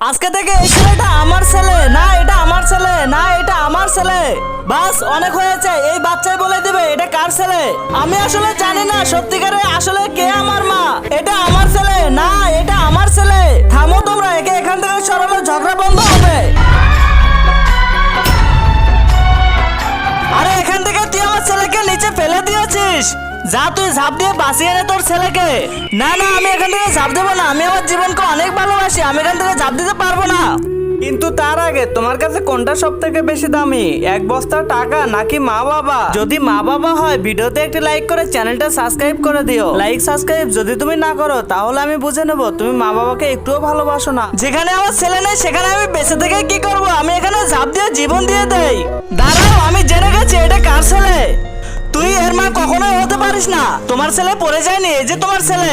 আজকে থেকে এই ছেলেটা আমার ছেলে না, এটা আমার ছেলে না, এটা আমার ছেলে। বাস অনেক হয়েছে, এই বাচ্চাই বলে দিবে এটা কার ছেলে। আমি আসলে জানি না সত্যিকারে আসলে কে আমার মা। এটা আমার ছেলে না, এটা আমার ছেলে। থামো তোমরা, একে এখান থেকে সরালে ঝগড়া বন্ধ হবে। আরে এখান থেকে তুই আমার ছেলেকে নিচে ফেলে দিয়েছিস। যা তুই ঝাঁপ দিয়ে বাঁচিয়ে নে তোর ছেলেকে। না না, আমি এখান থেকে ঝাঁপ দেবো না। আমি আমার জীবনকে অনেক ভালোবাসি, আমি এখান থেকে ঝাঁপ দিতে পারবো না। কিন্তু তার আগে তোমার কাছে কোনটা সব থেকে বেশি দামি, এক বস্তা টাকা নাকি মা বাবা? যদি মা বাবা হয় ভিডিওতে একটি লাইক করে চ্যানেলটা সাবস্ক্রাইব করে দিও। লাইক সাবস্ক্রাইব যদি তুমি না করো তাহলে আমি বুঝে নেবো তুমি মা বাবাকে একটুও ভালোবাসো না। যেখানে আমার ছেলে নেই সেখানে আমি বেঁচে থেকে কি করব? আমি এখানে ঝাঁপ দিয়ে জীবন দিয়ে দেই। দাঁড়াও, আমি জেনে গেছি এটা কার ছেলে। তুই এর মা কখনোই হতে পারিস না। তোমার ছেলে পড়ে যায়নি, এই যে তোমার ছেলে।